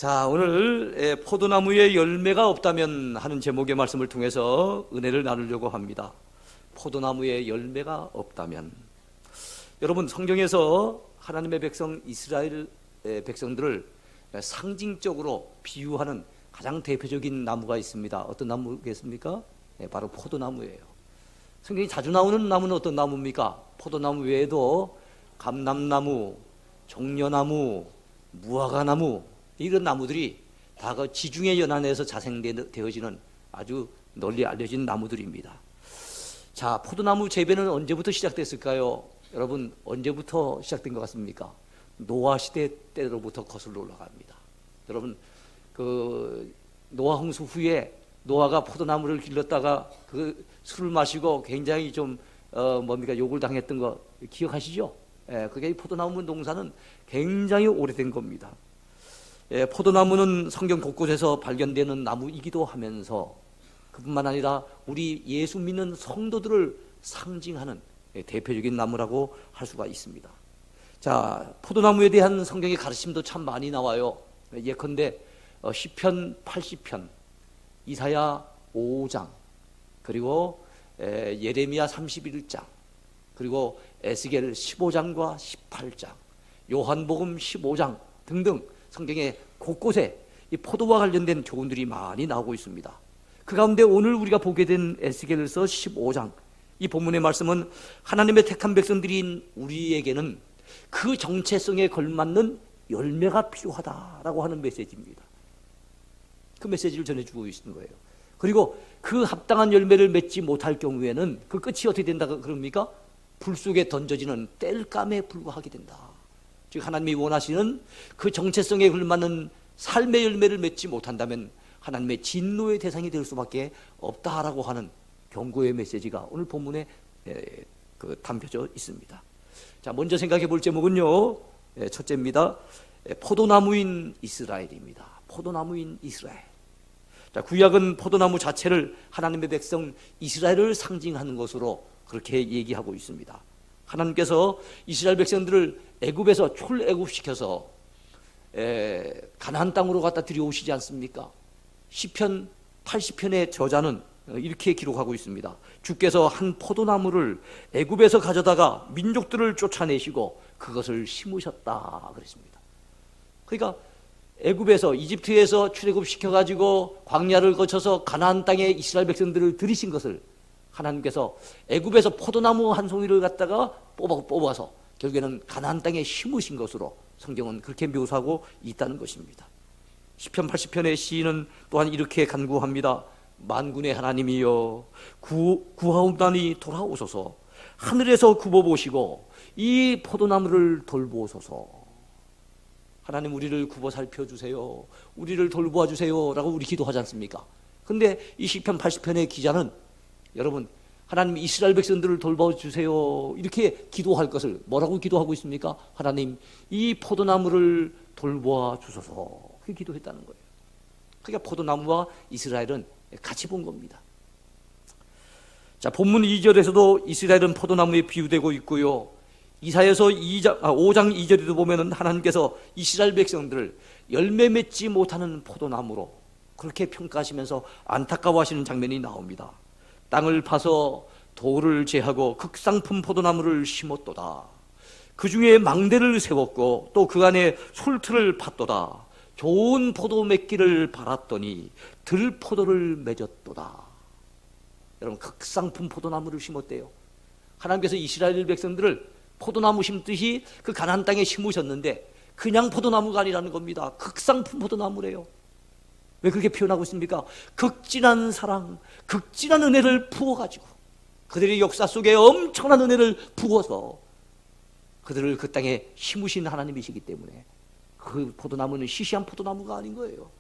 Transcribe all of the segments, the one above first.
자, 오늘 포도나무에 열매가 없다면 하는 제목의 말씀을 통해서 은혜를 나누려고 합니다. 포도나무에 열매가 없다면. 여러분, 성경에서 하나님의 백성 이스라엘 백성들을 상징적으로 비유하는 가장 대표적인 나무가 있습니다. 어떤 나무겠습니까? 바로 포도나무예요. 성경이 자주 나오는 나무는 어떤 나무입니까? 포도나무 외에도 감람나무, 종려나무, 무화과나무, 이런 나무들이 다 그 지중해 연안에서 자생되어지는 아주 널리 알려진 나무들입니다. 자, 포도나무 재배는 언제부터 시작됐을까요? 여러분, 언제부터 시작된 것 같습니까? 노아 시대 때로부터 거슬러 올라갑니다. 여러분, 그 노아 홍수 후에 노아가 포도나무를 길렀다가 그 술을 마시고 굉장히 좀 욕을 당했던 거 기억하시죠? 그게 포도나무 농사는 굉장히 오래된 겁니다. 포도나무는 성경 곳곳에서 발견되는 나무이기도 하면서 그뿐만 아니라 우리 예수 믿는 성도들을 상징하는 대표적인 나무라고 할 수가 있습니다. 자, 포도나무에 대한 성경의 가르침도 참 많이 나와요. 예컨대 시편 80편, 이사야 5장, 그리고 예레미야 31장, 그리고 에스겔 15장과 18장, 요한복음 15장 등등 성경의 곳곳에 이 포도와 관련된 교훈들이 많이 나오고 있습니다. 그 가운데 오늘 우리가 보게 된 에스겔서 15장, 이 본문의 말씀은 하나님의 택한 백성들인 우리에게는 그 정체성에 걸맞는 열매가 필요하다라고 하는 메시지입니다. 그 메시지를 전해주고 있는 거예요. 그리고 그 합당한 열매를 맺지 못할 경우에는 그 끝이 어떻게 된다 그럽니까? 불 속에 던져지는 땔감에 불과하게 된다. 즉 하나님이 원하시는 그 정체성에 걸맞는 삶의 열매를 맺지 못한다면 하나님의 진노의 대상이 될 수밖에 없다라고 하는 경고의 메시지가 오늘 본문에 담겨져 있습니다. 자, 먼저 생각해 볼 제목은요, 첫째입니다. 포도나무인 이스라엘입니다. 포도나무인 이스라엘. 자, 구약은 포도나무 자체를 하나님의 백성 이스라엘을 상징하는 것으로 그렇게 얘기하고 있습니다. 하나님께서 이스라엘 백성들을 애굽에서 출애굽시켜서 가나안 땅으로 갖다 들여오시지 않습니까? 시편 80편의 저자는 이렇게 기록하고 있습니다. 주께서 한 포도나무를 애굽에서 가져다가 민족들을 쫓아내시고 그것을 심으셨다 그랬습니다. 그러니까 애굽에서 이집트에서 출애굽시켜가지고 광야를 거쳐서 가나안 땅에 이스라엘 백성들을 들이신 것을 하나님께서 애굽에서 포도나무 한 송이를 갖다가 뽑아서 결국에는 가나안 땅에 심으신 것으로 성경은 그렇게 묘사하고 있다는 것입니다. 시편 80편의 시인은 또한 이렇게 간구합니다. 만군의 하나님이여, 구하옵나니 돌아오소서. 하늘에서 굽어보시고 이 포도나무를 돌보소서. 하나님, 우리를 굽어 살펴주세요, 우리를 돌보아 주세요 라고 우리 기도하지 않습니까? 근데 이 시편 80편의 기자는 여러분, 하나님 이스라엘 백성들을 돌봐주세요 이렇게 기도할 것을 뭐라고 기도하고 있습니까? 하나님, 이 포도나무를 돌보아 주소서, 그렇게 기도했다는 거예요. 그러니까 포도나무와 이스라엘은 같이 본 겁니다. 자, 본문 2절에서도 이스라엘은 포도나무에 비유되고 있고요, 이사야서 5장 2절에도 보면은 하나님께서 이스라엘 백성들을 열매 맺지 못하는 포도나무로 그렇게 평가하시면서 안타까워하시는 장면이 나옵니다. 땅을 파서 돌을 제하고 극상품 포도나무를 심었도다. 그 중에 망대를 세웠고 또 그 안에 솔틀을 팠도다. 좋은 포도 맺기를 바랐더니 들포도를 맺었도다. 여러분, 극상품 포도나무를 심었대요. 하나님께서 이스라엘 백성들을 포도나무 심듯이 그 가나안 땅에 심으셨는데 그냥 포도나무가 아니라는 겁니다. 극상품 포도나무래요. 왜 그렇게 표현하고 있습니까? 극진한 사랑, 극진한 은혜를 부어가지고 그들의 역사 속에 엄청난 은혜를 부어서 그들을 그 땅에 심으신 하나님이시기 때문에 그 포도나무는 시시한 포도나무가 아닌 거예요.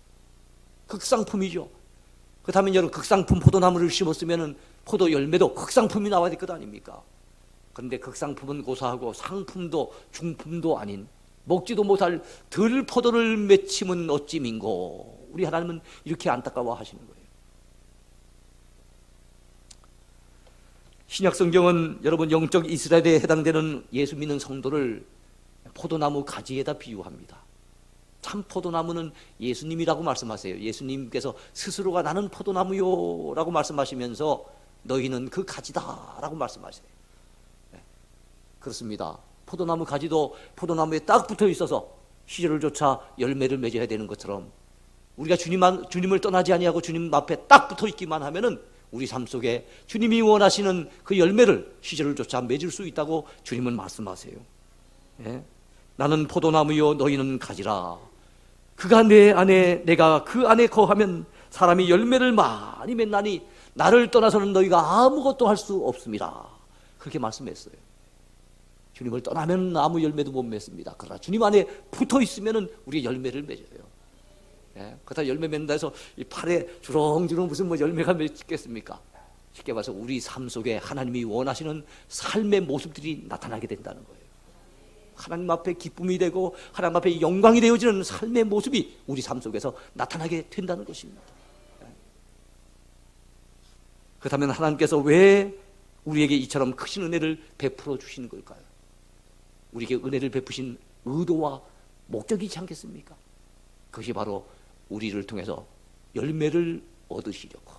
극상품이죠. 그렇다면 여러분, 극상품 포도나무를 심었으면 포도 열매도 극상품이 나와야 될 것 아닙니까? 그런데 극상품은 고사하고 상품도 중품도 아닌 먹지도 못할 들포도를 맺힘은 어찌민고. 우리 하나님은 이렇게 안타까워 하시는 거예요. 신약 성경은 여러분, 영적 이스라엘에 해당되는 예수 믿는 성도를 포도나무 가지에다 비유합니다. 참 포도나무는 예수님이라고 말씀하세요. 예수님께서 스스로가 나는 포도나무요 라고 말씀하시면서 너희는 그 가지다 라고 말씀하세요. 그렇습니다. 포도나무 가지도 포도나무에 딱 붙어 있어서 시절을 쫓아 열매를 맺어야 되는 것처럼 우리가 주님을 떠나지 아니하고 주님 앞에 딱 붙어 있기만 하면은 우리 삶 속에 주님이 원하시는 그 열매를 시절을 쫓아 맺을 수 있다고 주님은 말씀하세요. 예? 나는 포도나무요 너희는 가지라. 그가 내 안에 내가 그 안에 거하면 사람이 열매를 많이 맺나니 나를 떠나서는 너희가 아무것도 할 수 없습니다. 그렇게 말씀했어요. 주님을 떠나면 아무 열매도 못 맺습니다. 그러나 주님 안에 붙어 있으면 우리가 열매를 맺어요. 예? 그렇다 열매 맺는다 해서 이 팔에 주렁주렁 무슨 뭐 열매가 맺겠습니까? 쉽게 말해서 우리 삶 속에 하나님이 원하시는 삶의 모습들이 나타나게 된다는 거예요. 하나님 앞에 기쁨이 되고 하나님 앞에 영광이 되어지는 삶의 모습이 우리 삶 속에서 나타나게 된다는 것입니다. 그렇다면 하나님께서 왜 우리에게 이처럼 크신 은혜를 베풀어 주시는 걸까요? 우리에게 은혜를 베푸신 의도와 목적이지 않겠습니까? 그것이 바로 우리를 통해서 열매를 얻으시려고,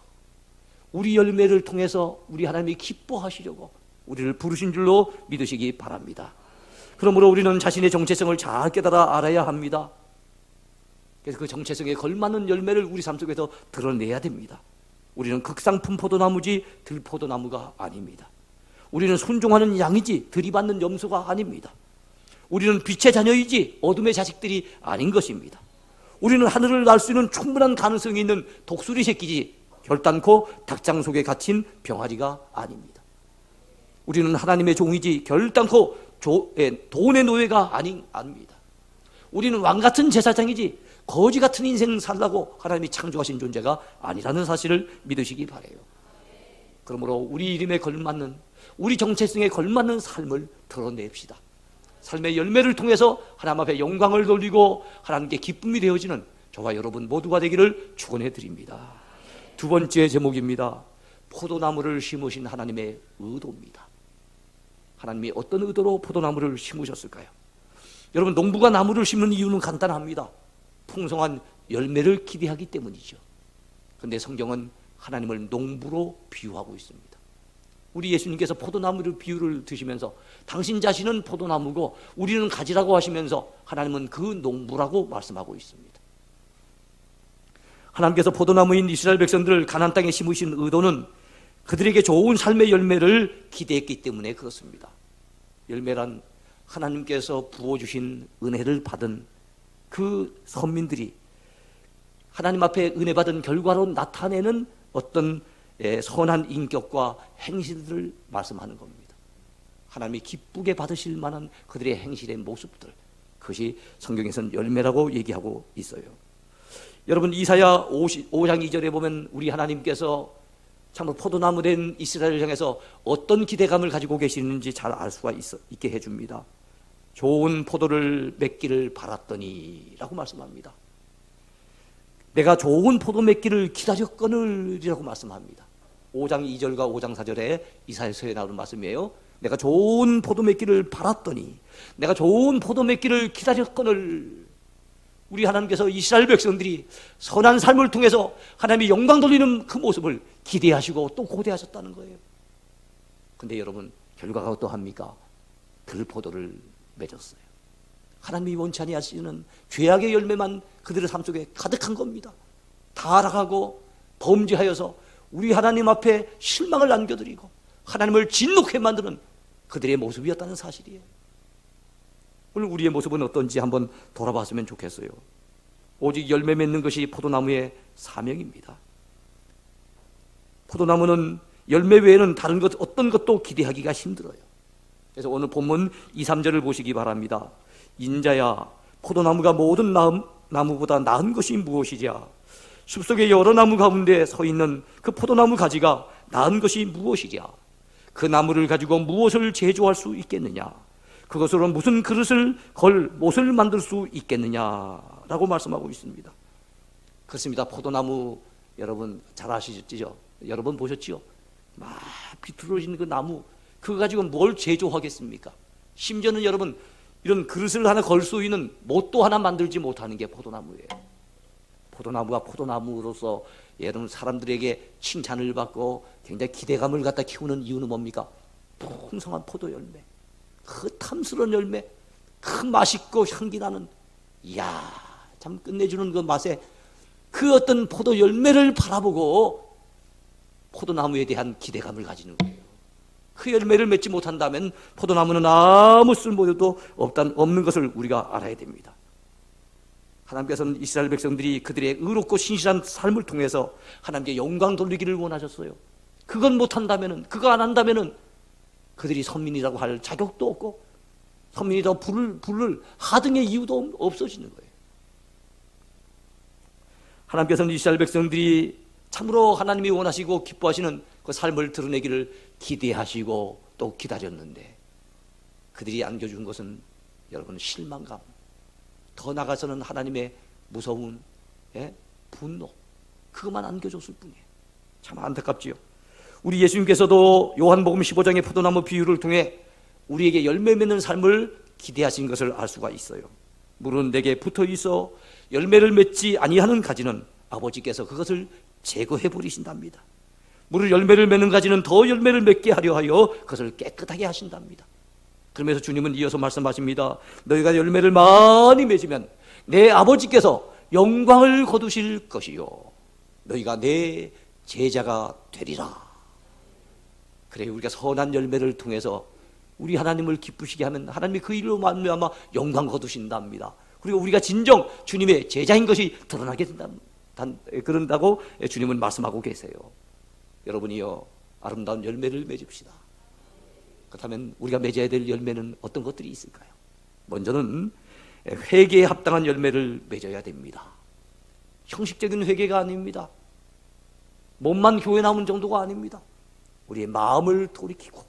우리 열매를 통해서 우리 하나님이 기뻐하시려고 우리를 부르신 줄로 믿으시기 바랍니다. 그러므로 우리는 자신의 정체성을 잘 깨달아 알아야 합니다. 그래서 그 정체성에 걸맞는 열매를 우리 삶 속에서 드러내야 됩니다. 우리는 극상품 포도나무지 들포도나무가 아닙니다. 우리는 순종하는 양이지 들이받는 염소가 아닙니다. 우리는 빛의 자녀이지 어둠의 자식들이 아닌 것입니다. 우리는 하늘을 날 수 있는 충분한 가능성이 있는 독수리 새끼지 결단코 닭장 속에 갇힌 병아리가 아닙니다. 우리는 하나님의 종이지 결단코 돈의 노예가 아닙니다. 우리는 왕같은 제사장이지 거지 같은 인생 살라고 하나님이 창조하신 존재가 아니라는 사실을 믿으시기 바라요. 그러므로 우리 이름에 걸맞는, 우리 정체성에 걸맞는 삶을 드러냅시다. 삶의 열매를 통해서 하나님 앞에 영광을 돌리고 하나님께 기쁨이 되어지는 저와 여러분 모두가 되기를 축원해 드립니다. 두 번째 제목입니다. 포도나무를 심으신 하나님의 의도입니다. 하나님이 어떤 의도로 포도나무를 심으셨을까요? 여러분, 농부가 나무를 심는 이유는 간단합니다. 풍성한 열매를 기대하기 때문이죠. 그런데 성경은 하나님을 농부로 비유하고 있습니다. 우리 예수님께서 포도나무를 비유를 드시면서 당신 자신은 포도나무고 우리는 가지라고 하시면서 하나님은 그 농부라고 말씀하고 있습니다. 하나님께서 포도나무인 이스라엘 백성들을 가나안 땅에 심으신 의도는 그들에게 좋은 삶의 열매를 기대했기 때문에 그렇습니다. 열매란 하나님께서 부어주신 은혜를 받은 그 선민들이 하나님 앞에 은혜 받은 결과로 나타내는 어떤 선한 인격과 행실들을 말씀하는 겁니다. 하나님이 기쁘게 받으실 만한 그들의 행실의 모습들, 그것이 성경에서는 열매라고 얘기하고 있어요. 여러분, 이사야 5장 2절에 보면 우리 하나님께서 참으로 포도나무 된 이스라엘을 향해서 어떤 기대감을 가지고 계시는지 잘 알 수가 있게 해줍니다. 좋은 포도를 맺기를 바랐더니 라고 말씀합니다. 내가 좋은 포도 맺기를 기다렸거늘이라고 말씀합니다. 5장 2절과 5장 4절에 이사야서에 나오는 말씀이에요. 내가 좋은 포도 맺기를 바랐더니, 내가 좋은 포도 맺기를 기다렸거늘. 우리 하나님께서 이스라엘 백성들이 선한 삶을 통해서 하나님이 영광 돌리는 그 모습을 기대하시고 또 고대하셨다는 거예요. 근데 여러분, 결과가 어떠합니까? 들포도를 맺었어요. 하나님이 원치 아니하시는 죄악의 열매만 그들의 삶 속에 가득한 겁니다. 타락하고 범죄하여서 우리 하나님 앞에 실망을 안겨드리고 하나님을 진노케 만드는 그들의 모습이었다는 사실이에요. 오늘 우리의 모습은 어떤지 한번 돌아봤으면 좋겠어요. 오직 열매 맺는 것이 포도나무의 사명입니다. 포도나무는 열매 외에는 다른 것 어떤 것도 기대하기가 힘들어요. 그래서 오늘 본문 2, 3절을 보시기 바랍니다. 인자야, 포도나무가 모든 나무보다 나은 것이 무엇이랴? 숲속의 여러 나무 가운데 서 있는 그 포도나무 가지가 나은 것이 무엇이랴? 그 나무를 가지고 무엇을 제조할 수 있겠느냐? 그것으로 무슨 그릇을 못을 만들 수 있겠느냐라고 말씀하고 있습니다. 그렇습니다. 포도나무 여러분 잘 아시죠? 여러분 보셨죠? 막 비틀어진 그 나무, 그거 가지고 뭘 제조하겠습니까? 심지어는 여러분 이런 그릇을 하나 걸 수 있는 못도 하나 만들지 못하는 게 포도나무예요. 포도나무가 포도나무로서 여러분 사람들에게 칭찬을 받고 굉장히 기대감을 갖다 키우는 이유는 뭡니까? 풍성한 포도 열매, 그 탐스러운 열매, 그 맛있고 향기 나는, 이야 참 끝내주는 그 맛에 그 어떤 포도 열매를 바라보고 포도나무에 대한 기대감을 가지는 거예요. 그 열매를 맺지 못한다면 포도나무는 아무 쓸모도 없는 것을 우리가 알아야 됩니다. 하나님께서는 이스라엘 백성들이 그들의 의롭고 신실한 삶을 통해서 하나님께 영광 돌리기를 원하셨어요. 그건 못한다면은, 그거 안 한다면은 그들이 선민이라고 할 자격도 없고 선민이라고 부를 하등의 이유도 없어지는 거예요. 하나님께서는 이스라엘 백성들이 참으로 하나님이 원하시고 기뻐하시는 그 삶을 드러내기를 기대하시고 또 기다렸는데 그들이 안겨준 것은 여러분 실망감, 더 나아가서는 하나님의 무서운 분노, 그것만 안겨줬을 뿐이에요. 참 안타깝지요. 우리 예수님께서도 요한복음 15장의 포도나무 비유를 통해 우리에게 열매 맺는 삶을 기대하신 것을 알 수가 있어요. 물은 내게 붙어 있어 열매를 맺지 아니하는 가지는 아버지께서 그것을 제거해 버리신답니다. 물을 열매를 맺는 가지는 더 열매를 맺게 하려 하여 그것을 깨끗하게 하신답니다. 그러면서 주님은 이어서 말씀하십니다. 너희가 열매를 많이 맺으면 내 아버지께서 영광을 거두실 것이요 너희가 내 제자가 되리라. 그래, 우리가 선한 열매를 통해서 우리 하나님을 기쁘시게 하면 하나님이 그 일로 말미암아 영광 거두신답니다. 그리고 우리가 진정 주님의 제자인 것이 드러나게 그런다고 주님은 말씀하고 계세요. 여러분이요, 아름다운 열매를 맺읍시다. 그렇다면 우리가 맺어야 될 열매는 어떤 것들이 있을까요? 먼저는 회개에 합당한 열매를 맺어야 됩니다. 형식적인 회개가 아닙니다. 몸만 교회 나오는 정도가 아닙니다. 우리의 마음을 돌이키고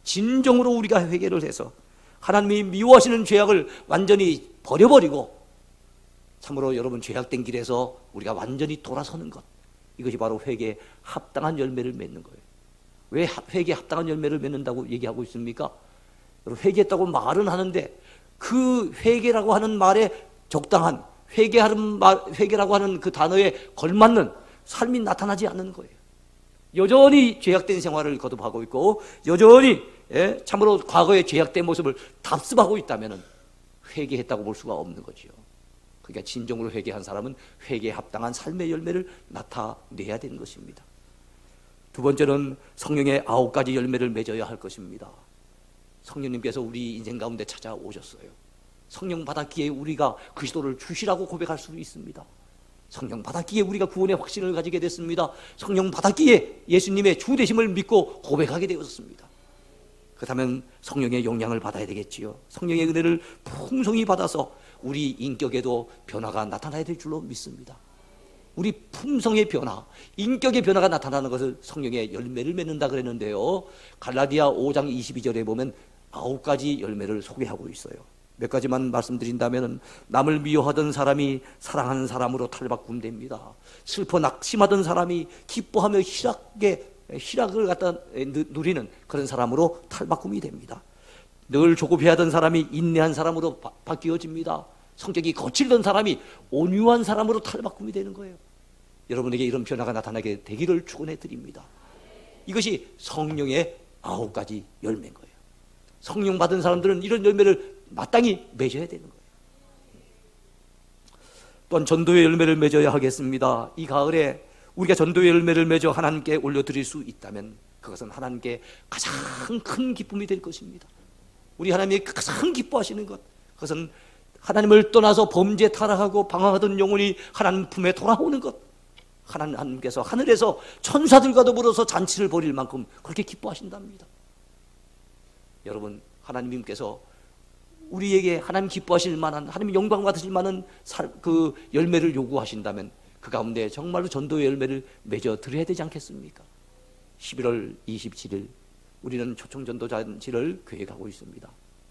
진정으로 우리가 회개를 해서 하나님이 미워하시는 죄악을 완전히 버려버리고 참으로 여러분 죄악된 길에서 우리가 완전히 돌아서는 것, 이것이 바로 회개에 합당한 열매를 맺는 거예요. 왜 회개에 합당한 열매를 맺는다고 얘기하고 있습니까? 회개했다고 말은 하는데 그 회개라고 하는 말에 적당한 회개라고 하는 그 단어에 걸맞는 삶이 나타나지 않는 거예요. 여전히 죄악된 생활을 거듭하고 있고 여전히 참으로 과거의 죄악된 모습을 답습하고 있다면 회개했다고 볼 수가 없는 거죠. 그러니까 진정으로 회개한 사람은 회개에 합당한 삶의 열매를 나타내야 되는 것입니다. 두 번째는 성령의 9가지 열매를 맺어야 할 것입니다. 성령님께서 우리 인생 가운데 찾아오셨어요. 성령 받았기에 우리가 그리스도를 주시라고 고백할 수 있습니다. 성령 받았기에 우리가 구원의 확신을 가지게 됐습니다. 성령 받았기에 예수님의 주 되심을 믿고 고백하게 되었습니다. 그렇다면 성령의 영향을 받아야 되겠지요. 성령의 은혜를 풍성히 받아서 우리 인격에도 변화가 나타나야 될 줄로 믿습니다. 우리 품성의 변화, 인격의 변화가 나타나는 것을 성령의 열매를 맺는다 그랬는데요, 갈라디아 5장 22절에 보면 9가지 열매를 소개하고 있어요. 몇 가지만 말씀드린다면, 남을 미워하던 사람이 사랑하는 사람으로 탈바꿈됩니다. 슬퍼 낙심하던 사람이 기뻐하며 희락을 갖다 누리는 그런 사람으로 탈바꿈이 됩니다. 늘 조급해하던 사람이 인내한 사람으로 바뀌어집니다. 성격이 거칠던 사람이 온유한 사람으로 탈바꿈이 되는 거예요. 여러분에게 이런 변화가 나타나게 되기를 축원해 드립니다. 이것이 성령의 9가지 열매인 거예요. 성령 받은 사람들은 이런 열매를 마땅히 맺어야 되는 거예요. 또한 전도의 열매를 맺어야 하겠습니다. 이 가을에 우리가 전도의 열매를 맺어 하나님께 올려드릴 수 있다면 그것은 하나님께 가장 큰 기쁨이 될 것입니다. 우리 하나님이 가장 기뻐하시는 것, 그것은 하나님을 떠나서 범죄 타락하고 방황하던 영혼이 하나님 품에 돌아오는 것, 하나님께서 하늘에서 천사들과 더불어서 잔치를 벌일 만큼 그렇게 기뻐하신답니다. 여러분, 하나님께서 우리에게 하나님 기뻐하실 만한, 하나님 영광 받으실 만한 그 열매를 요구하신다면 그 가운데 정말로 전도의 열매를 맺어 드려야 되지 않겠습니까? 11월 27일 우리는 초청전도 잔치를 계획하고 있습니다.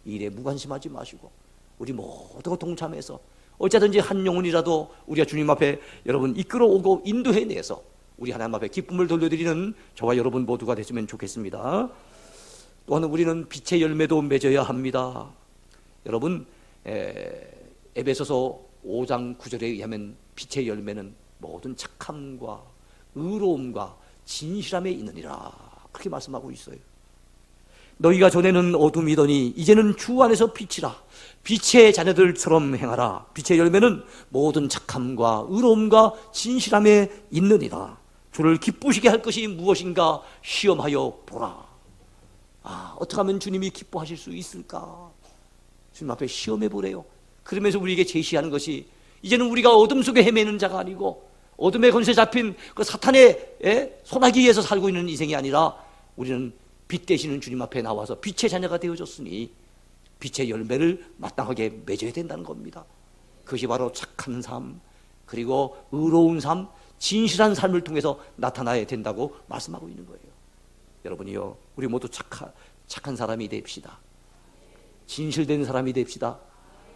이 일에 무관심하지 마시고 우리 모두가 동참해서 어쩌든지 한 영혼이라도 우리가 주님 앞에 여러분 이끌어오고 인도해내서 우리 하나님 앞에 기쁨을 돌려드리는 저와 여러분 모두가 됐으면 좋겠습니다. 또한 우리는 빛의 열매도 맺어야 합니다. 여러분, 에베소서 5장 9절에 의하면 빛의 열매는 모든 착함과 의로움과 진실함에 있느니라, 그렇게 말씀하고 있어요. 너희가 전에는 어둠이더니 이제는 주 안에서 빛이라. 빛의 자녀들처럼 행하라. 빛의 열매는 모든 착함과 의로움과 진실함에 있느니라. 주를 기쁘시게 할 것이 무엇인가 시험하여 보라. 어떻게 하면 주님이 기뻐하실 수 있을까? 주님 앞에 시험해 보래요. 그러면서 우리에게 제시하는 것이, 이제는 우리가 어둠 속에 헤매는 자가 아니고 어둠의 권세 잡힌 그 사탄의 소나기에서 살고 있는 인생이 아니라, 우리는 빛 되시는 주님 앞에 나와서 빛의 자녀가 되어졌으니 빛의 열매를 마땅하게 맺어야 된다는 겁니다. 그것이 바로 착한 삶, 그리고 의로운 삶, 진실한 삶을 통해서 나타나야 된다고 말씀하고 있는 거예요. 여러분이요, 우리 모두 착한 사람이 됩시다. 진실된 사람이 됩시다.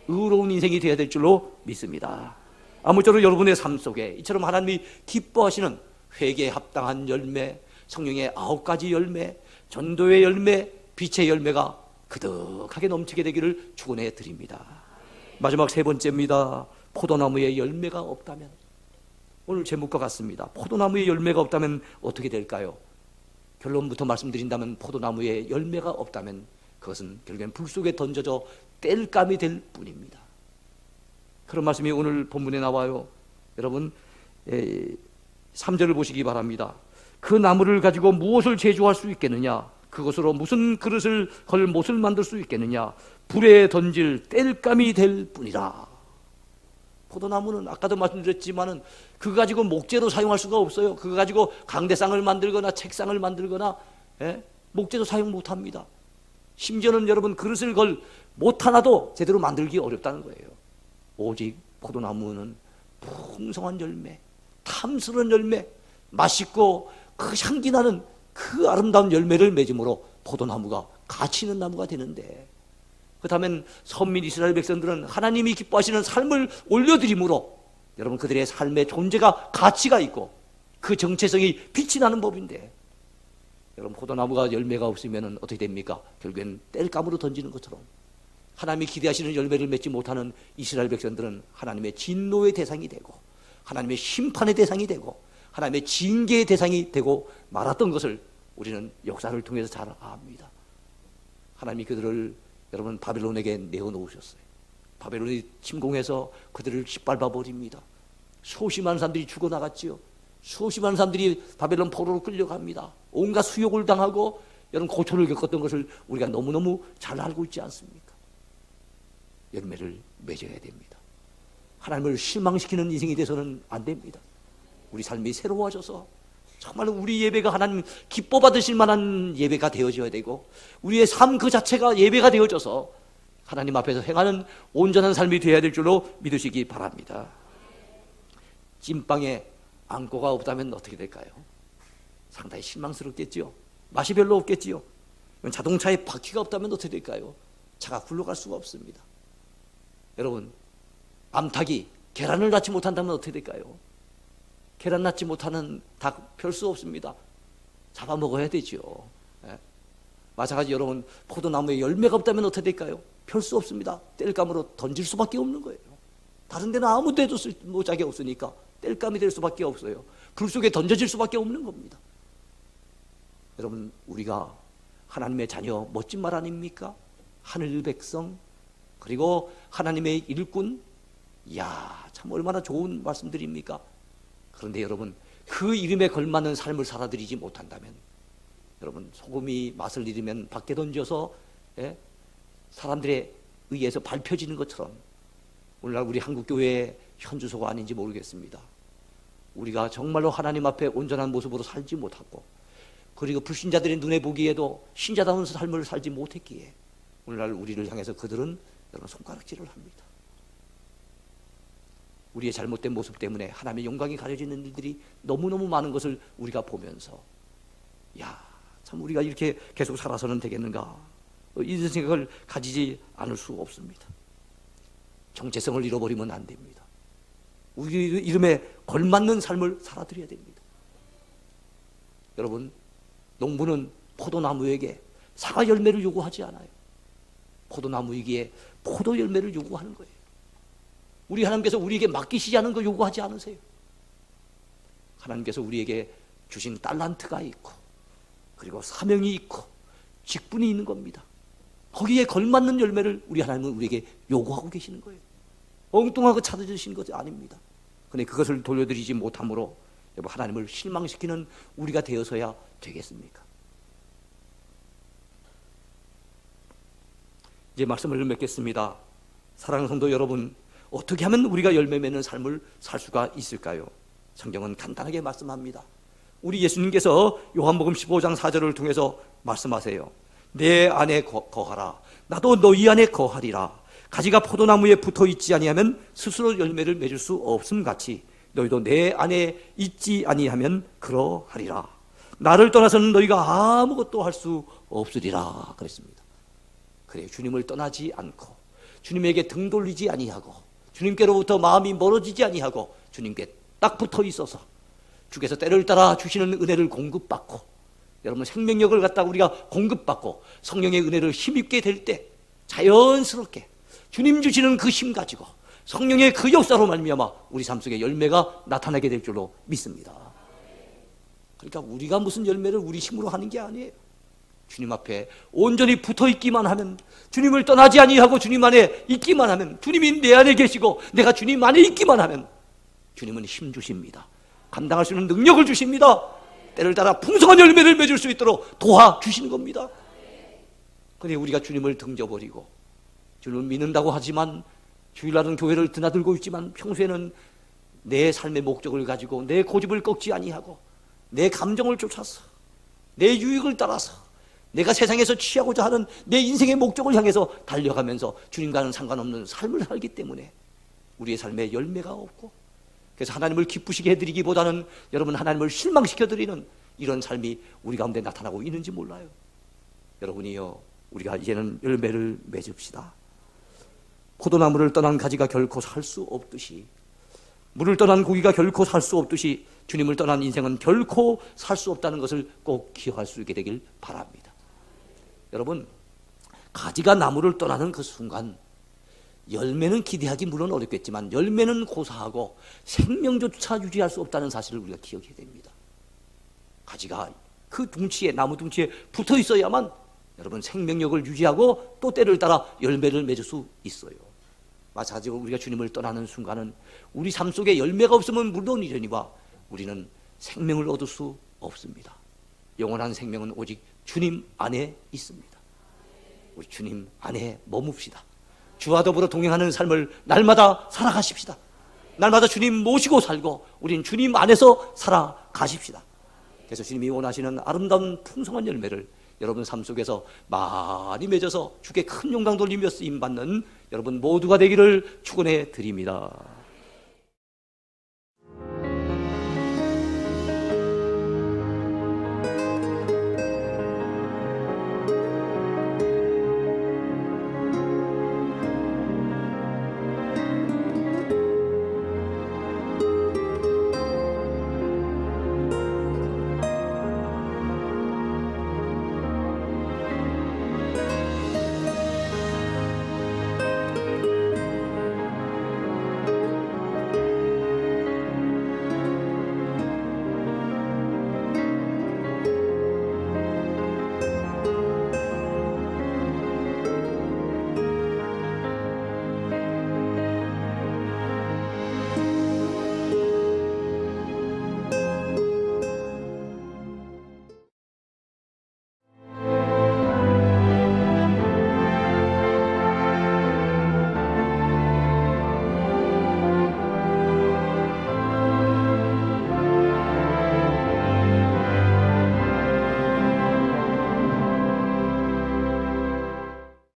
의로운 인생이 되어야 될 줄로 믿습니다. 아무쪼록 여러분의 삶 속에 이처럼 하나님이 기뻐하시는 회개에 합당한 열매, 성령의 9가지 열매, 전도의 열매, 빛의 열매가 그득하게 넘치게 되기를 축원해 드립니다. 마지막 세 번째입니다. 포도나무에 열매가 없다면. 오늘 제목과 같습니다. 포도나무에 열매가 없다면 어떻게 될까요? 결론부터 말씀드린다면, 포도나무에 열매가 없다면 그것은 결국엔 불 속에 던져져 땔감이 될 뿐입니다. 그런 말씀이 오늘 본문에 나와요. 여러분, 3절을 보시기 바랍니다. 그 나무를 가지고 무엇을 제조할 수 있겠느냐? 그것으로 무슨 그릇을 걸 못을 만들 수 있겠느냐? 불에 던질 땔감이 될 뿐이라. 포도나무는 아까도 말씀드렸지만은 그거 가지고 목재로 사용할 수가 없어요. 그거 가지고 강대상을 만들거나 책상을 만들거나 목재도 사용 못합니다. 심지어는 여러분, 그릇을 걸 못 하나도 제대로 만들기 어렵다는 거예요. 오직 포도나무는 풍성한 열매, 탐스러운 열매, 맛있고 그 향기 나는 그 아름다운 열매를 맺음으로 포도나무가 가치 있는 나무가 되는데, 그렇다면 선민 이스라엘 백성들은 하나님이 기뻐하시는 삶을 올려드림으로 여러분, 그들의 삶의 존재가 가치가 있고 그 정체성이 빛이 나는 법인데, 여러분, 포도나무가 열매가 없으면 어떻게 됩니까? 결국엔 땔감으로 던지는 것처럼 하나님이 기대하시는 열매를 맺지 못하는 이스라엘 백성들은 하나님의 진노의 대상이 되고 하나님의 심판의 대상이 되고 하나님의 징계의 대상이 되고 말았던 것을 우리는 역사를 통해서 잘 압니다. 하나님이 그들을 여러분 바벨론에게 내어놓으셨어요. 바벨론이 침공해서 그들을 짓밟아 버립니다. 수없이 많은 사람들이 죽어나갔지요. 수없이 많은 사람들이 바벨론 포로로 끌려갑니다. 온갖 수욕을 당하고 여러분 고초를 겪었던 것을 우리가 너무너무 잘 알고 있지 않습니까? 열매를 맺어야 됩니다. 하나님을 실망시키는 인생이 돼서는 안 됩니다. 우리 삶이 새로워져서 정말 우리 예배가 하나님 기뻐 받으실 만한 예배가 되어져야 되고, 우리의 삶 그 자체가 예배가 되어져서 하나님 앞에서 행하는 온전한 삶이 되어야 될 줄로 믿으시기 바랍니다. 찐빵에 안고가 없다면 어떻게 될까요? 상당히 실망스럽겠지요. 맛이 별로 없겠지요. 자동차에 바퀴가 없다면 어떻게 될까요? 차가 굴러갈 수가 없습니다. 여러분, 암탉이 계란을 낳지 못한다면 어떻게 될까요? 계란 낳지 못하는 닭 별 수 없습니다. 잡아먹어야 되죠. 마찬가지 여러분, 포도나무에 열매가 없다면 어떻게 될까요? 별 수 없습니다. 땔감으로 던질 수밖에 없는 거예요. 다른 데는 아무 데도 쓸모짝이 없으니까 땔감이 될 수밖에 없어요. 불 속에 던져질 수밖에 없는 겁니다. 여러분, 우리가 하나님의 자녀, 멋진 말 아닙니까? 하늘 백성, 그리고 하나님의 일꾼. 이야, 참 얼마나 좋은 말씀들입니까? 그런데 여러분, 그 이름에 걸맞는 삶을 살아드리지 못한다면, 여러분, 소금이 맛을 잃으면 밖에 던져서 사람들에 의해서 밟혀지는 것처럼 오늘날 우리 한국교회의 현주소가 아닌지 모르겠습니다. 우리가 정말로 하나님 앞에 온전한 모습으로 살지 못하고, 그리고 불신자들의 눈에 보기에도 신자다운 삶을 살지 못했기에 오늘날 우리를 향해서 그들은 여러분 손가락질을 합니다. 우리의 잘못된 모습 때문에 하나님의 영광이 가려지는 일들이 너무너무 많은 것을 우리가 보면서, 야, 참 우리가 이렇게 계속 살아서는 되겠는가, 이런 생각을 가지지 않을 수 없습니다. 정체성을 잃어버리면 안 됩니다. 우리 이름에 걸맞는 삶을 살아드려야 됩니다. 여러분, 농부는 포도나무에게 사과 열매를 요구하지 않아요. 포도나무이기에 포도 열매를 요구하는 거예요. 우리 하나님께서 우리에게 맡기시지 않은 거 요구하지 않으세요. 하나님께서 우리에게 주신 달란트가 있고, 그리고 사명이 있고, 직분이 있는 겁니다. 거기에 걸맞는 열매를 우리 하나님은 우리에게 요구하고 계시는 거예요. 엉뚱하게 찾아주시는 것이 아닙니다. 그런데 그것을 돌려드리지 못함으로 여러분, 하나님을 실망시키는 우리가 되어서야 되겠습니까? 이제 말씀을 맺겠습니다. 사랑하는 성도 여러분, 어떻게 하면 우리가 열매 맺는 삶을 살 수가 있을까요? 성경은 간단하게 말씀합니다. 우리 예수님께서 요한복음 15장 4절을 통해서 말씀하세요. 내 안에 거하라. 나도 너희 안에 거하리라. 가지가 포도나무에 붙어 있지 아니하면 스스로 열매를 맺을 수 없음 같이 너희도 내 안에 있지 아니하면 그러하리라. 나를 떠나서는 너희가 아무것도 할 수 없으리라 그랬습니다. 그래요. 주님을 떠나지 않고 주님에게 등 돌리지 아니하고 주님께로부터 마음이 멀어지지 아니하고 주님께 딱 붙어 있어서 주께서 때를 따라 주시는 은혜를 공급받고, 여러분 생명력을 갖다가 우리가 공급받고 성령의 은혜를 힘입게 될 때 자연스럽게 주님 주시는 그 힘 가지고 성령의 그 역사로 말미암아 우리 삶 속에 열매가 나타나게 될 줄로 믿습니다. 그러니까 우리가 무슨 열매를 우리 힘으로 하는 게 아니에요. 주님 앞에 온전히 붙어 있기만 하면, 주님을 떠나지 아니하고 주님 안에 있기만 하면, 주님이 내 안에 계시고 내가 주님 안에 있기만 하면 주님은 힘 주십니다. 감당할 수 있는 능력을 주십니다. 때를 따라 풍성한 열매를 맺을 수 있도록 도와주시는 겁니다. 그런데 우리가 주님을 등져버리고 주님을 믿는다고 하지만 주일날은 교회를 드나들고 있지만 평소에는 내 삶의 목적을 가지고 내 고집을 꺾지 아니하고 내 감정을 쫓아서 내 유익을 따라서 내가 세상에서 취하고자 하는 내 인생의 목적을 향해서 달려가면서 주님과는 상관없는 삶을 살기 때문에 우리의 삶에 열매가 없고, 그래서 하나님을 기쁘시게 해드리기보다는 여러분 하나님을 실망시켜드리는 이런 삶이 우리 가운데 나타나고 있는지 몰라요. 여러분이요, 우리가 이제는 열매를 맺읍시다. 포도나무를 떠난 가지가 결코 살 수 없듯이, 물을 떠난 고기가 결코 살 수 없듯이 주님을 떠난 인생은 결코 살 수 없다는 것을 꼭 기억할 수 있게 되길 바랍니다. 여러분, 가지가 나무를 떠나는 그 순간 열매는 기대하기 물론 어렵겠지만 열매는 고사하고 생명조차 유지할 수 없다는 사실을 우리가 기억해야 됩니다. 가지가 그 둥치에, 나무 둥치에 붙어 있어야만 여러분 생명력을 유지하고 또 때를 따라 열매를 맺을 수 있어요. 마찬가지로 우리가 주님을 떠나는 순간은 우리 삶 속에 열매가 없으면 물론이려니와 우리는 생명을 얻을 수 없습니다. 영원한 생명은 오직 주님 안에 있습니다. 우리 주님 안에 머뭅시다. 주와 더불어 동행하는 삶을 날마다 살아가십시다. 날마다 주님 모시고 살고 우린 주님 안에서 살아가십시다. 그래서 주님이 원하시는 아름다운 풍성한 열매를 여러분 삶 속에서 많이 맺어서 주께 큰 영광 돌리며 쓰임받는 여러분 모두가 되기를 축원해 드립니다.